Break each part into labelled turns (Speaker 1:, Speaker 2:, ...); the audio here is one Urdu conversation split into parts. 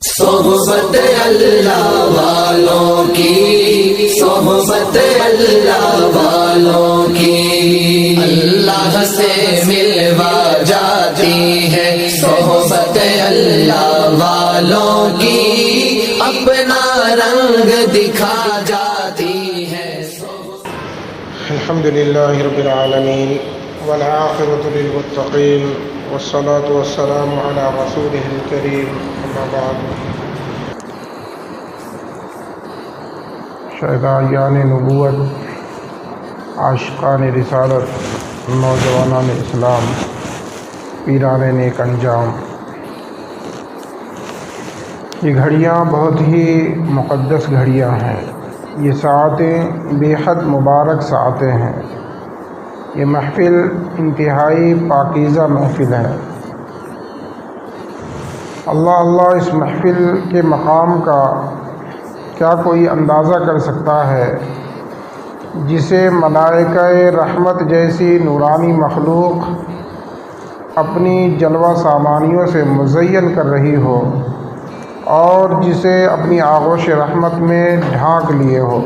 Speaker 1: صحبت اللہ والوں کی، صحبت اللہ والوں کی، اللہ سے ملوا جاتی ہے صحبت اللہ والوں کی، اپنا رنگ دکھا جاتی ہے۔
Speaker 2: الحمد للہ رب العالمین والعاقبۃ للمتقین والصلاة والسلام علی رسولہ الکریم، اما بعد۔ شہدائیان نبوت، عاشقان رسالت، نوجوانان اسلام، پیران نیک انجام، یہ گھڑیاں بہت ہی مقدس گھڑیاں ہیں۔ یہ ساعتیں بے حد مبارک ساعتیں ہیں۔ یہ محفل انتہائی پاکیزہ محفل ہے۔ اللہ اللہ اس محفل کے مقام کا کیا کوئی اندازہ کر سکتا ہے، جسے ملائکہ رحمت جیسی نورانی مخلوق اپنی جلوہ سامانیوں سے مزین کر رہی ہو اور جسے اپنی آغوش رحمت میں ڈھانک لیے ہو۔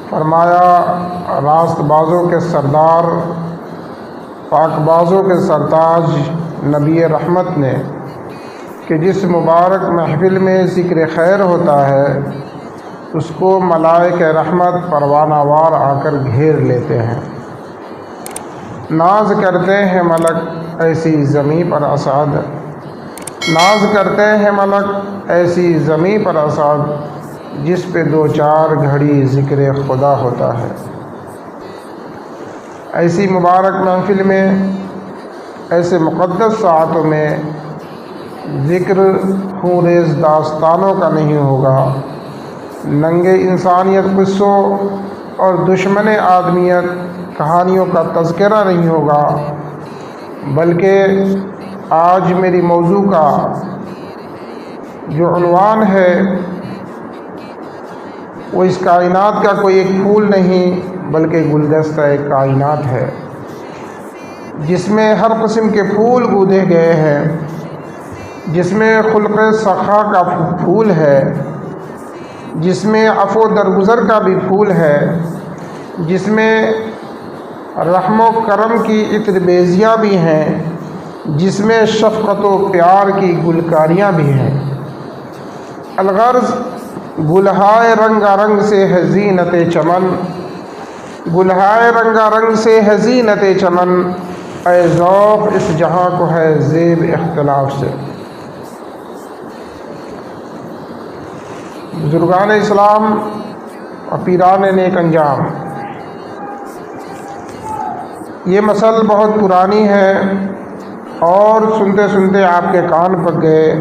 Speaker 2: فرمایا، راست بازوں کے سردار، پاک بازوں کے سرتاج نبی رحمت نے کہ جس مبارک محفل میں ذکر خیر ہوتا ہے، اس کو ملائکہ رحمت پروانہ وار آ کر گھیر لیتے ہیں۔ ناز کرتے ہیں ملک ایسی زمیں پر اسعد، ناز کرتے ہیں ملک ایسی زمیں پر اسعد، جس پہ دو چار گھڑی ذکر خدا ہوتا ہے۔ ایسی مبارک محفل میں، ایسے مقدس ساعتوں میں ذکر خون ریز داستانوں کا نہیں ہوگا، ننگے انسانیت قصوں اور دشمن آدمیت کہانیوں کا تذکرہ نہیں ہوگا، بلکہ آج میری موضوع کا جو عنوان ہے وہ اس کائنات کا کوئی ایک پھول نہیں بلکہ گلدستہ ایک کائنات ہے، جس میں ہر قسم کے پھول گودے گئے ہیں، جس میں خلق سخا کا پھول ہے، جس میں عفو درگزر کا بھی پھول ہے، جس میں رحم و کرم کی عطر بیزیاں بھی ہیں، جس میں شفقت و پیار کی گلکاریاں بھی ہیں۔ الغرض گلہائے رنگا رنگ سے ہے زینت چمن، گلہائے رنگا رنگ سے ہے زینت چمن، اے ذوق اس جہاں کو ہے زیب اختلاف سے۔ بزرگان اسلام اور پیران نیک انجام، یہ مسل بہت پرانی ہے اور سنتے سنتے آپ کے کان پک گئے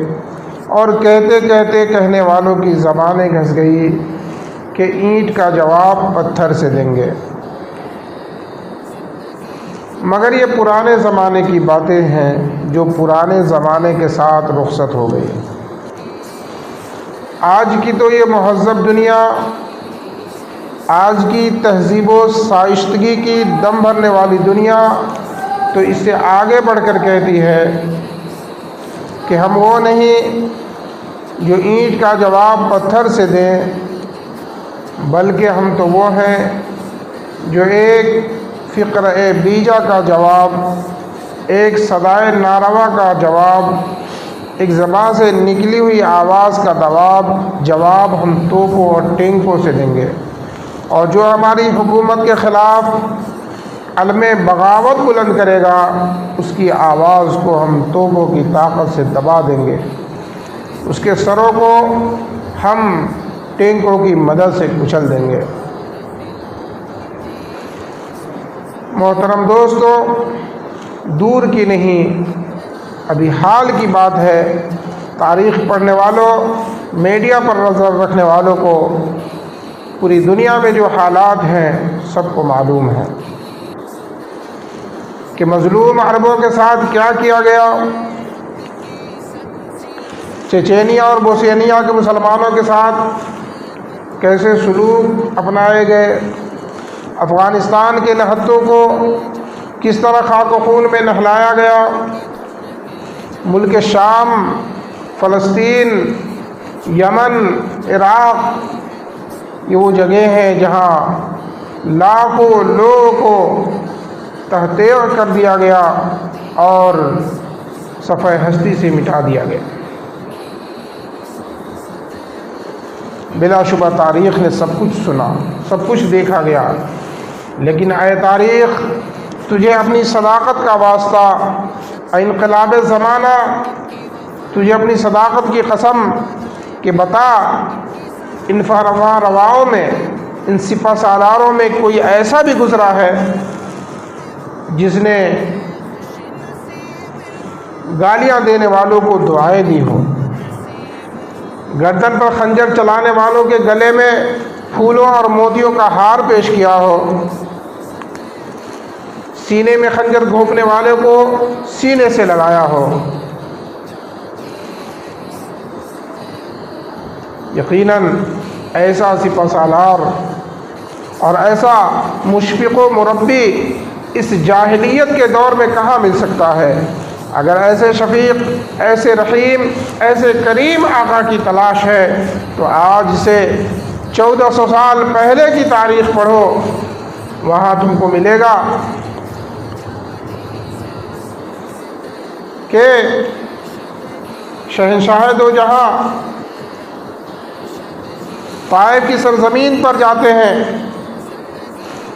Speaker 2: اور کہتے کہتے کہنے والوں کی زبانیں گھس گئی کہ اینٹ کا جواب پتھر سے دیں گے، مگر یہ پرانے زمانے کی باتیں ہیں جو پرانے زمانے کے ساتھ رخصت ہو گئی۔ آج کی تو یہ مہذب دنیا، آج کی تہذیب و شائستگی کی دم بھرنے والی دنیا تو اس سے آگے بڑھ کر کہتی ہے کہ ہم وہ نہیں جو اینٹ کا جواب پتھر سے دیں، بلکہ ہم تو وہ ہیں جو ایک فقرۂ بیجا کا جواب، ایک صدائے ناروا کا جواب، ایک زبان سے نکلی ہوئی آواز کا جواب ہم توپوں اور ٹینکوں سے دیں گے، اور جو ہماری حکومت کے خلاف علم بغاوت بلند کرے گا، اس کی آواز کو ہم توپوں کی طاقت سے دبا دیں گے، اس کے سروں کو ہم ٹینکوں کی مدد سے کچل دیں گے۔ محترم دوستو، دور کی نہیں، ابھی حال کی بات ہے۔ تاریخ پڑھنے والوں، میڈیا پر نظر رکھنے والوں کو پوری دنیا میں جو حالات ہیں سب کو معلوم ہے کہ مظلوم عربوں کے ساتھ کیا کیا گیا، چچینیا اور بوسنیا کے مسلمانوں کے ساتھ کیسے سلوک اپنائے گئے، افغانستان کے نہتوں کو کس طرح خاک و خون میں نہلایا گیا، ملک شام، فلسطین، یمن، عراق، یہ وہ جگہ ہیں جہاں لاکھوں لوگوں کو تحطیع کر دیا گیا اور صفحہ ہستی سے مٹا دیا گیا۔ بلا شبہ تاریخ نے سب کچھ سنا، سب کچھ دیکھا گیا، لیکن اے تاریخ، تجھے اپنی صداقت کا واسطہ، اے انقلاب زمانہ، تجھے اپنی صداقت کی قسم کہ بتا ان فرما رواؤں میں، ان سپہ سالاروں میں کوئی ایسا بھی گزرا ہے جس نے گالیاں دینے والوں کو دعائیں دی ہو، گردن پر خنجر چلانے والوں کے گلے میں پھولوں اور موتیوں کا ہار پیش کیا ہو، سینے میں خنجر گھونپنے والے کو سینے سے لگایا ہو؟ یقیناً ایسا سپہ سالار اور ایسا مشفق و مربی اس جاہلیت کے دور میں کہاں مل سکتا ہے؟ اگر ایسے شفیق، ایسے رحیم، ایسے کریم آقا کی تلاش ہے تو آج سے 1400 سال پہلے کی تاریخ پڑھو، وہاں تم کو ملے گا کہ شہنشاہ دو جہاں طائف کی سرزمین پر جاتے ہیں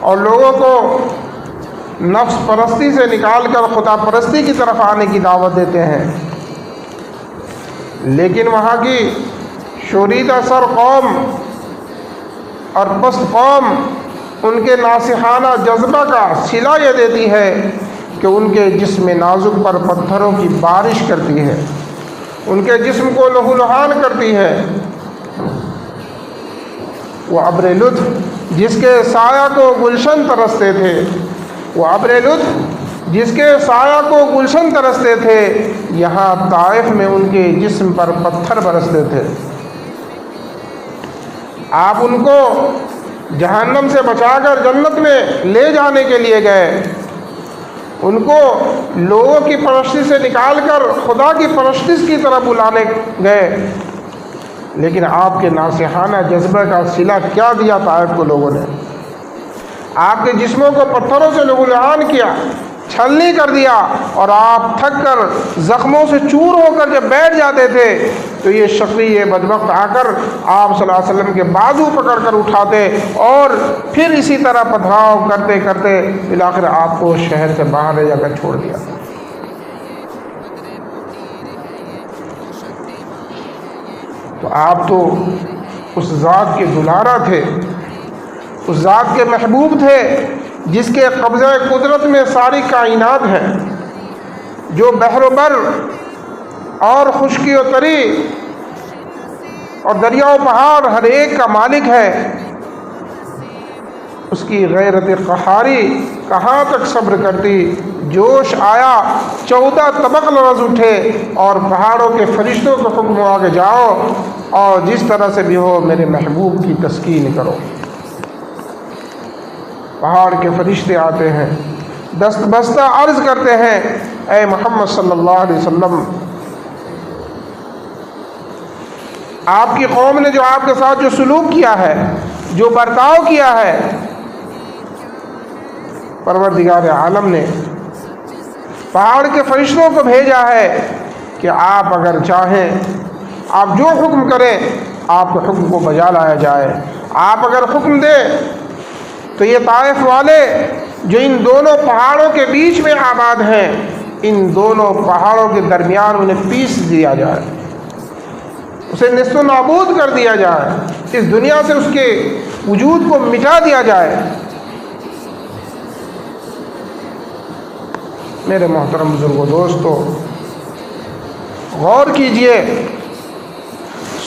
Speaker 2: اور لوگوں کو نفس پرستی سے نکال کر خدا پرستی کی طرف آنے کی دعوت دیتے ہیں، لیکن وہاں کی شوریدہ سر قوم اور پست قوم ان کے ناصحانہ جذبہ کا صلہ یہ دیتی ہے کہ ان کے جسم نازک پر پتھروں کی بارش کرتی ہے، ان کے جسم کو لہو لہان کرتی ہے۔ وہ ابر لطف جس کے سایہ کو گلشن ترستے تھے، وہ ابر لطف جس کے سایہ کو گلشن ترستے تھے، یہاں طائف میں ان کے جسم پر پتھر برستے تھے۔ آپ ان کو جہنم سے بچا کر جنت میں لے جانے کے لیے گئے، ان کو لوگوں کی پرستی سے نکال کر خدا کی پرستی کی طرف بلانے گئے، لیکن آپ کے ناصحانہ جذبہ کا صلہ کیا دیا طائف کو لوگوں نے؟ آپ کے جسموں کو پتھروں سے لہو لہان کیا، چھلنی کر دیا، اور آپ تھک کر زخموں سے چور ہو کر جب بیٹھ جاتے تھے تو یہ شقی، یہ بدبخت آ کر آپ صلی اللہ علیہ وسلم کے بازو پکڑ کر اٹھاتے اور پھر اسی طرح پتھراؤ کرتے کرتے بالآخر آپ کو شہر سے باہر لے جا کر چھوڑ دیا۔ تو آپ تو اس ذات کے دلارا تھے، اس ذات کے محبوب تھے جس کے قبضہ قدرت میں ساری کائنات ہے، جو بحر و بر اور خشکی و تری اور دریا و پہاڑ ہر ایک کا مالک ہے۔ اس کی غیرت قہاری کہاں تک صبر کرتی؟ جوش آیا، 14 طبق لرز اٹھے اور پہاڑوں کے فرشتوں کو حکم ہوا کہ جاؤ اور جس طرح سے بھی ہو میرے محبوب کی تسکین کرو۔ پہاڑ کے فرشتے آتے ہیں، دست بستہ عرض کرتے ہیں، اے محمد صلی اللہ علیہ وسلم، آپ کی قوم نے جو آپ کے ساتھ جو سلوک کیا ہے، جو برتاؤ کیا ہے، پروردگار عالم نے پہاڑ کے فرشتوں کو بھیجا ہے کہ آپ اگر چاہیں، آپ جو حکم کریں آپ کے حکم کو بجا لایا جائے۔ آپ اگر حکم دیں تو یہ طائف والے جو ان دونوں پہاڑوں کے بیچ میں آباد ہیں، ان دونوں پہاڑوں کے درمیان انہیں پیس دیا جائے، اسے نیست و نابود کر دیا جائے، اس دنیا سے اس کے وجود کو مٹا دیا جائے۔ میرے محترم بزرگوں، دوستو، غور کیجئے،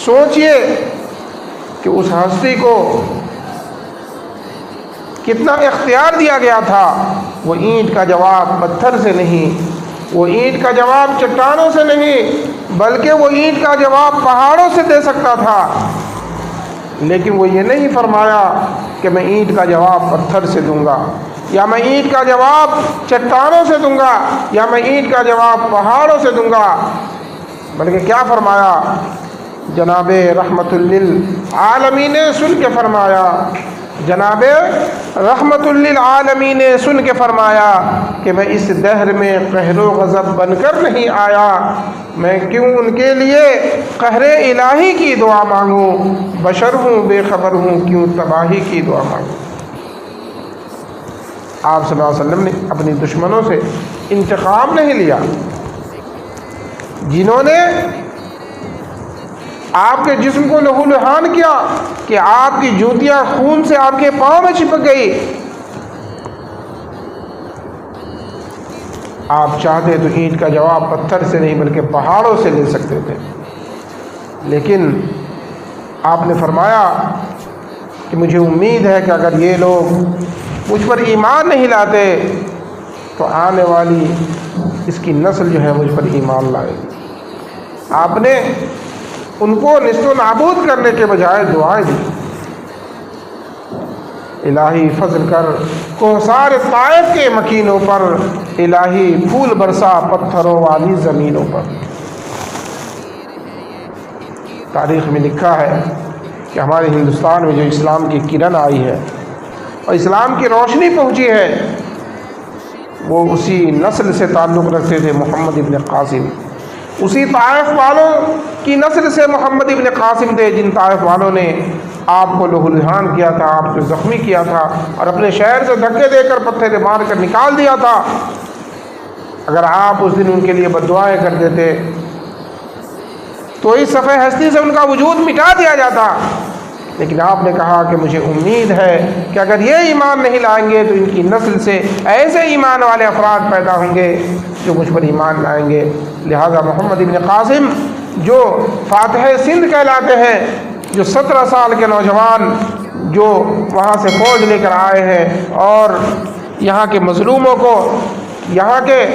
Speaker 2: سوچئے کہ اس ہستی کو کتنا اختیار دیا گیا تھا۔ وہ اینٹ کا جواب پتھر سے نہیں، وہ اینٹ کا جواب چٹانوں سے نہیں، بلکہ وہ اینٹ کا جواب پہاڑوں سے دے سکتا تھا، لیکن وہ یہ نہیں فرمایا کہ میں اینٹ کا جواب پتھر سے دوں گا، یا میں اینٹ کا جواب چٹانوں سے دوں گا یا میں اینٹ کا جواب پہاڑوں سے دوں گا، بلکہ کیا فرمایا جناب رحمت للعالمین نے سن کے فرمایا، جناب رحمت للعالمین نے سن کے فرمایا کہ میں اس دہر میں قہر و غضب بن کر نہیں آیا، میں کیوں ان کے لیے قہر الہی کی دعا مانگوں، بشر ہوں بے خبر ہوں کیوں تباہی کی دعا مانگوں۔ آپ صلی اللہ علیہ وسلم نے اپنی دشمنوں سے انتقام نہیں لیا، جنہوں نے آپ کے جسم کو لہو لہان کیا کہ آپ کی جوتیاں خون سے آپ کے پاؤں میں چپک گئی، آپ چاہتے تو اینٹ کا جواب پتھر سے نہیں بلکہ پہاڑوں سے لے سکتے تھے، لیکن آپ نے فرمایا کہ مجھے امید ہے کہ اگر یہ لوگ مجھ پر ایمان نہیں لاتے تو آنے والی اس کی نسل جو ہے مجھ پر ایمان لائے گی۔ آپ نے ان کو نیست و نابود کرنے کے بجائے دعائیں دی، الہی فضل کر کوثار طائف کے مکینوں پر، الہی پھول برسا پتھروں والی زمینوں پر۔ تاریخ میں لکھا ہے کہ ہمارے ہندوستان میں جو اسلام کی کرن آئی ہے اور اسلام کی روشنی پہنچی ہے، وہ اسی نسل سے تعلق رکھتے تھے، محمد ابن قاسم، اسی طائف والوں کی نسل سے محمد ابن قاسم تھے، جن طائف والوں نے آپ کو لہو لہان کیا تھا، آپ کو زخمی کیا تھا اور اپنے شہر سے دھکے دے کر پتھر مار کر نکال دیا تھا۔ اگر آپ اس دن ان کے لیے بد دعائیں کر دیتے تو اس صفحہ ہستی سے ان کا وجود مٹا دیا جاتا، لیکن آپ نے کہا کہ مجھے امید ہے کہ اگر یہ ایمان نہیں لائیں گے تو ان کی نسل سے ایسے ایمان والے افراد پیدا ہوں گے جو مجھ پر ایمان لائیں گے۔ لہذا محمد ابن قاسم جو فاتح سندھ کہلاتے ہیں، جو 17 سال کے نوجوان جو وہاں سے فوج لے کر آئے ہیں اور یہاں کے مظلوموں کو، یہاں کے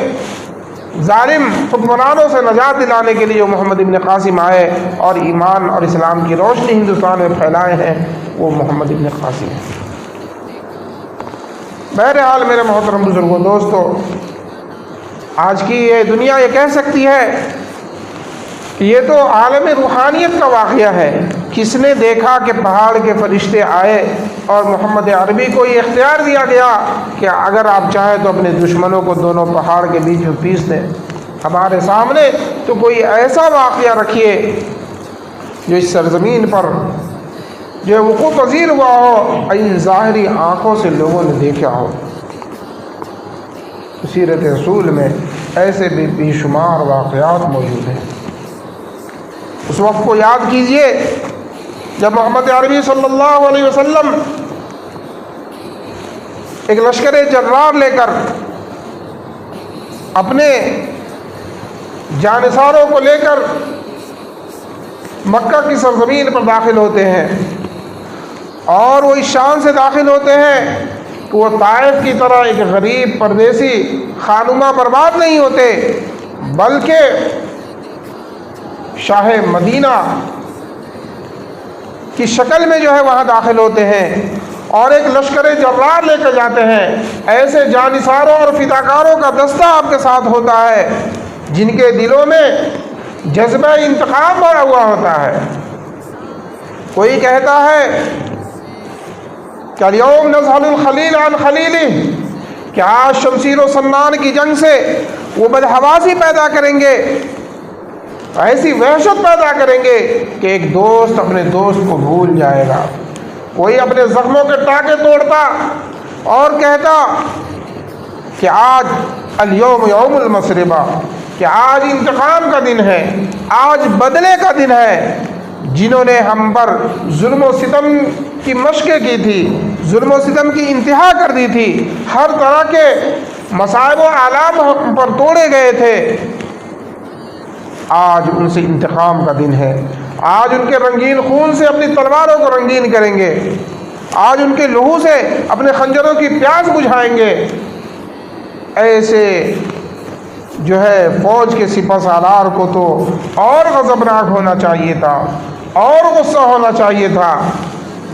Speaker 2: ظالم حکمرانوں سے نجات دلانے کے لیے محمد ابن قاسم آئے اور ایمان اور اسلام کی روشنی ہندوستان میں پھیلائے ہیں، وہ محمد ابن قاسم ہیں۔ بہرحال میرے محترم بزرگوں، دوستو، آج کی یہ دنیا یہ کہہ سکتی ہے کہ یہ تو عالم روحانیت کا واقعہ ہے۔ کس نے دیکھا کہ پہاڑ کے فرشتے آئے اور محمد عربی کو یہ اختیار دیا گیا کہ اگر آپ چاہیں تو اپنے دشمنوں کو دونوں پہاڑ کے بیچ میں پیس دیں۔ ہمارے سامنے تو کوئی ایسا واقعہ رکھیے جو اس سرزمین پر جو وقوع پذیر ہوا ہو، ان ظاہری آنکھوں سے لوگوں نے دیکھا ہو۔ سیرت رسول میں ایسے بھی بے شمار واقعات موجود ہیں۔ اس وقت کو یاد کیجئے جب محمد عربی صلی اللہ علیہ وسلم ایک لشکر جرار لے کر اپنے جانثاروں کو لے کر مکہ کی سرزمین پر داخل ہوتے ہیں، اور وہ اس شان سے داخل ہوتے ہیں کہ وہ طائف کی طرح ایک غریب پردیسی خانمہ برباد نہیں ہوتے، بلکہ شاہ مدینہ کی شکل میں جو ہے وہاں داخل ہوتے ہیں اور ایک لشکر جرار لے کر جاتے ہیں۔ ایسے جانثاروں اور فداکاروں کا دستہ آپ کے ساتھ ہوتا ہے جن کے دلوں میں جذبہ انتقام بھرا ہوا ہوتا ہے۔ کوئی کہتا ہے کہ الیوم نزحل الخلیل عن خلیلہ، کہ آج شمشیر و سنان کی جنگ سے وہ بدحواسی پیدا کریں گے، ایسی وحشت پیدا کریں گے کہ ایک دوست اپنے دوست کو بھول جائے گا۔ کوئی اپنے زخموں کے ٹانکے توڑتا اور کہتا کہ آج الیوم یوم المسربہ، کہ آج انتقام کا دن ہے، آج بدلے کا دن ہے۔ جنہوں نے ہم پر ظلم و ستم کی مشقیں کی تھی، ظلم و ستم کی انتہا کر دی تھی، ہر طرح کے مصائب و آلام ہم پر توڑے گئے تھے، آج ان سے انتقام کا دن ہے۔ آج ان کے رنگین خون سے اپنی تلواروں کو رنگین کریں گے، آج ان کے لہو سے اپنے خنجروں کی پیاس بجھائیں گے۔ ایسے جو ہے فوج کے سپہ سالار کو تو اور غضبناک ہونا چاہیے تھا، اور غصہ ہونا چاہیے تھا،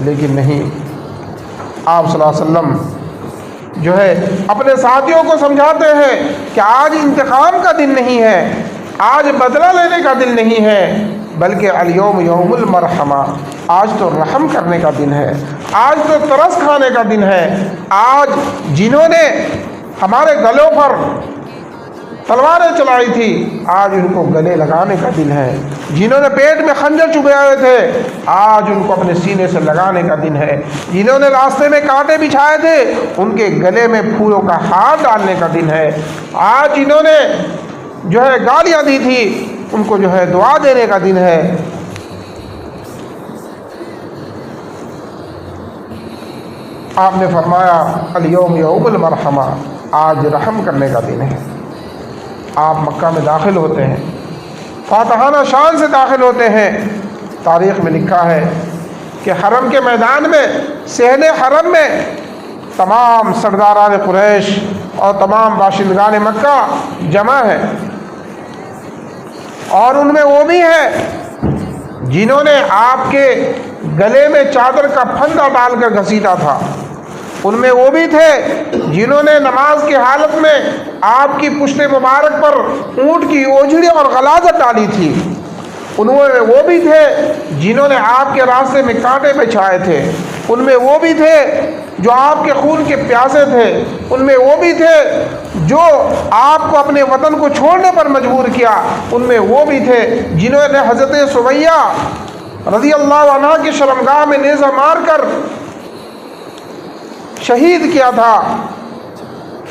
Speaker 2: لیکن نہیں۔ آپ صلی اللہ علیہ وسلم جو ہے اپنے ساتھیوں کو سمجھاتے ہیں کہ آج انتقام کا دن نہیں ہے، آج بدلہ لینے کا دن نہیں ہے، بلکہ الیوم یوم المرحمہ، آج تو رحم کرنے کا دن ہے، آج تو ترس کھانے کا دن ہے۔ آج جنہوں نے ہمارے گلوں پر تلواریں چلائی تھی، آج ان کو گلے لگانے کا دن ہے۔ جنہوں نے پیٹ میں خنجر چبھائے تھے، آج ان کو اپنے سینے سے لگانے کا دن ہے۔ جنہوں نے راستے میں کانٹے بچھائے تھے، ان کے گلے میں پھولوں کا ہار ڈالنے کا دن ہے۔ آج جنہوں نے جو ہے گالیاں دی تھی، ان کو جو ہے دعا دینے کا دن ہے۔ آپ نے فرمایا الیوم یوم المرحمہ، آج رحم کرنے کا دن ہے۔ آپ مکہ میں داخل ہوتے ہیں، فاتحانہ شان سے داخل ہوتے ہیں۔ تاریخ میں لکھا ہے کہ حرم کے میدان میں، صحن حرم میں تمام سرداران قریش اور تمام باشندگان مکہ جمع ہیں، اور ان میں وہ بھی ہیں جنہوں نے آپ کے گلے میں چادر کا پھندا ڈال کر گھسیٹا تھا۔ ان میں وہ بھی تھے جنہوں نے نماز کی حالت میں آپ کی پشت مبارک پر اونٹ کی اوجھڑی اور غلاظت ڈالی تھی۔ ان میں وہ بھی تھے جنہوں نے آپ کے راستے میں کانٹے بچھائے تھے۔ ان میں وہ بھی تھے جو آپ کے خون کے پیاسے تھے۔ ان میں وہ بھی تھے جو آپ کو اپنے وطن کو چھوڑنے پر مجبور کیا۔ ان میں وہ بھی تھے جنہوں نے حضرت سمیہ رضی اللہ عنہ کی شرمگاہ میں نیزہ مار کر شہید کیا تھا۔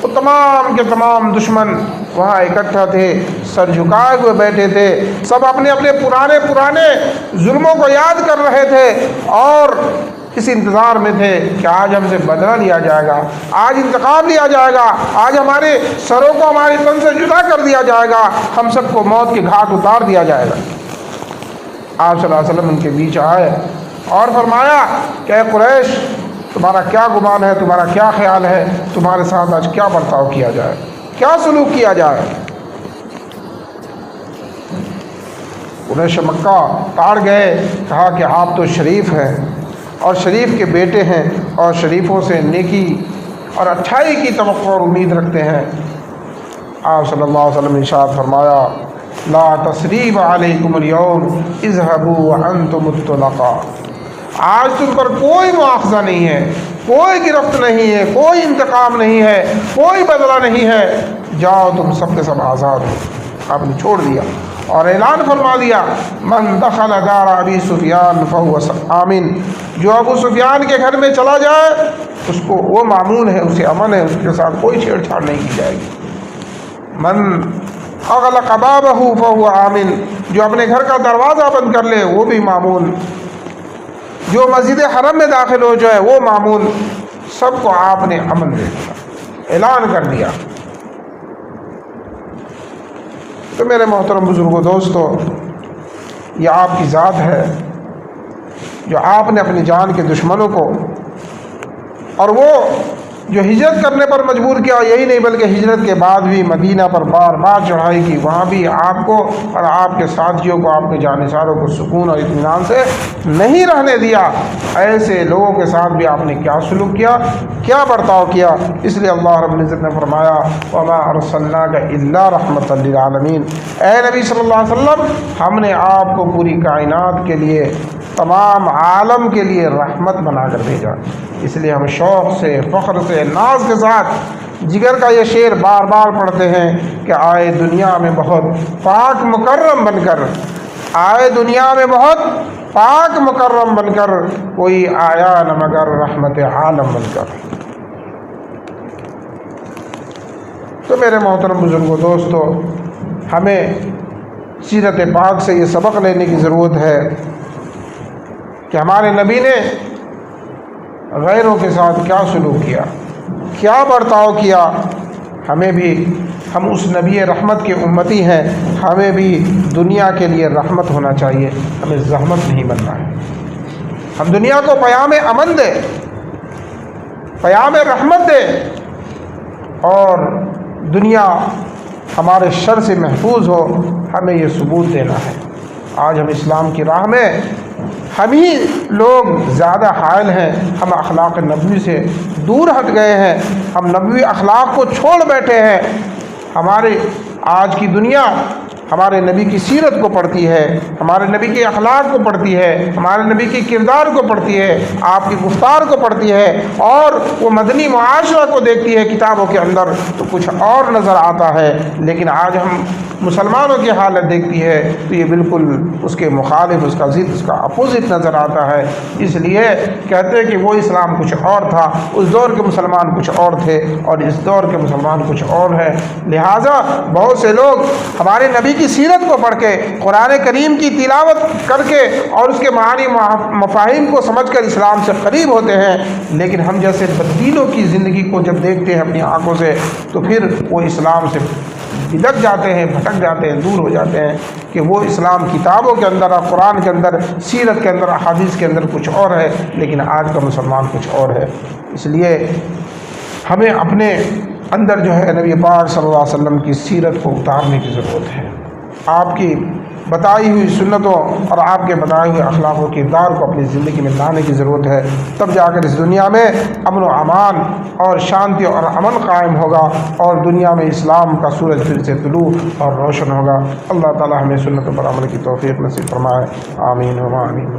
Speaker 2: وہ تمام کے تمام دشمن وہاں اکٹھا تھے، سر جھکائے ہوئے بیٹھے تھے، سب اپنے اپنے پرانے ظلموں کو یاد کر رہے تھے اور اس انتظار میں تھے کہ آج ہم سے بدلہ لیا جائے گا، آج انتقام لیا جائے گا، آج ہمارے سروں کو ہماری تن سے جدا کر دیا جائے گا، ہم سب کو موت کے گھاٹ اتار دیا جائے گا۔ آپ صلی اللہ علیہ وسلم ان کے بیچ آئے اور فرمایا کہ اے قریش، تمہارا کیا گمان ہے، تمہارا کیا خیال ہے، تمہارے ساتھ آج کیا برتاؤ کیا جائے، کیا سلوک کیا جائے؟ قریش مکہ تاڑ گئے، کہا کہ آپ تو شریف ہیں اور شریف کے بیٹے ہیں اور شریفوں سے نیکی اور اچھائی کی توقع اور امید رکھتے ہیں۔ آپ صلی اللہ علیہ وسلم نے ارشاد فرمایا لا تثریب علیکم اليوم اذهبوا وانتم الطلقاء، آج تم پر کوئی مواخذہ نہیں ہے، کوئی گرفت نہیں ہے، کوئی انتقام نہیں ہے، کوئی بدلہ نہیں ہے، جاؤ تم سب کے سب آزاد ہو۔ آپ نے چھوڑ دیا اور اعلان فرما دیا من دخل دار ابی سفیان فهو آمن، جو ابو سفیان کے گھر میں چلا جائے اس کو وہ مامون ہے، اسے امن ہے، اس کے ساتھ کوئی چھیڑ چھاڑ نہیں کی جائے گی۔ من اغلق بابہ فهو آمن، جو اپنے گھر کا دروازہ بند کر لے وہ بھی مامون، جو مسجد حرم میں داخل ہو جائے وہ مامون، سب کو آپ نے امن دے دیا، اعلان کر دیا۔ تو میرے محترم بزرگوں دوستو، یہ آپ کی ذات ہے جو آپ نے اپنی جان کے دشمنوں کو اور وہ جو ہجرت کرنے پر مجبور کیا، یہی نہیں بلکہ ہجرت کے بعد بھی مدینہ پر بار بار چڑھائی کی، وہاں بھی آپ کو اور آپ کے ساتھیوں کو، آپ کے جانثاروں کو سکون اور اطمینان سے نہیں رہنے دیا۔ ایسے لوگوں کے ساتھ بھی آپ نے کیا سلوک کیا، کیا برتاؤ کیا؟ اس لیے اللہ رب العزت نے فرمایا وما ارسلناک الا رحمۃ للعالمین، اے نبی صلی اللہ علیہ وسلم، ہم نے آپ کو پوری کائنات کے لیے، تمام عالم کے لیے رحمت بنا کر بھیجا۔ اس لیے ہم شوق سے، فخر سے، ناز کے ساتھ جگر کا یہ شعر بار بار پڑھتے ہیں کہ آئے دنیا میں بہت پاک مکرم بن کر، آئے دنیا میں بہت پاک مکرم بن کر، کوئی آیا نہ مگر رحمت عالم بن کر۔ تو میرے محترم بزرگوں دوستو، ہمیں سیرت پاک سے یہ سبق لینے کی ضرورت ہے کہ ہمارے نبی نے غیروں کے ساتھ کیا سلوک کیا، کیا برتاؤ کیا۔ ہمیں بھی، ہم اس نبی رحمت کے امتی ہیں، ہمیں بھی دنیا کے لیے رحمت ہونا چاہیے، ہمیں زحمت نہیں بننا ہے۔ ہم دنیا کو پیام امن دے، پیام رحمت دے، اور دنیا ہمارے شر سے محفوظ ہو، ہمیں یہ ثبوت دینا ہے۔ آج ہم اسلام کی راہ میں ہم ہی لوگ زیادہ حائل ہیں، ہم اخلاق نبوی سے دور ہٹ گئے ہیں، ہم نبوی اخلاق کو چھوڑ بیٹھے ہیں۔ ہمارے آج کی دنیا ہمارے نبی کی سیرت کو پڑھتی ہے، ہمارے نبی کے اخلاق کو پڑھتی ہے، ہمارے نبی کے کردار کو پڑھتی ہے، آپ کی گفتار کو پڑھتی ہے، اور وہ مدنی معاشرہ کو دیکھتی ہے کتابوں کے اندر تو کچھ اور نظر آتا ہے۔ لیکن آج ہم مسلمانوں کی حالت دیکھتی ہے تو یہ بالکل اس کے مخالف، اس کا ضد، اس کا اپوزٹ نظر آتا ہے۔ اس لیے کہتے ہیں کہ وہ اسلام کچھ اور تھا، اس دور کے مسلمان کچھ اور تھے، اور اس دور کے مسلمان کچھ اور ہیں۔ لہٰذا بہت سے لوگ ہمارے نبی کی سیرت کو پڑھ کے، قرآن کریم کی تلاوت کر کے اور اس کے معانی مفاہیم کو سمجھ کر اسلام سے قریب ہوتے ہیں، لیکن ہم جیسے بدینوں کی زندگی کو جب دیکھتے ہیں اپنی آنکھوں سے تو پھر وہ اسلام سے بدک جاتے ہیں، بھٹک جاتے ہیں، دور ہو جاتے ہیں کہ وہ اسلام کتابوں کے اندر اور قرآن کے اندر، سیرت کے اندر، احادیث کے اندر کچھ اور ہے، لیکن آج کا مسلمان کچھ اور ہے۔ اس لیے ہمیں اپنے اندر جو ہے نبی پاک صلی اللہ علیہ وسلم کی سیرت کو اتارنے کی ضرورت ہے، آپ کی بتائی ہوئی سنتوں اور آپ کے بتائے ہوئے اخلاق و کردار کو اپنی زندگی میں لانے کی ضرورت ہے، تب جا کر اس دنیا میں امن و امان اور شانتی اور امن قائم ہوگا، اور دنیا میں اسلام کا سورج پھر سے طلوع اور روشن ہوگا۔ اللہ تعالی ہمیں سنتوں پر عمل کی توفیق نصیب فرمائے، آمین و آمین۔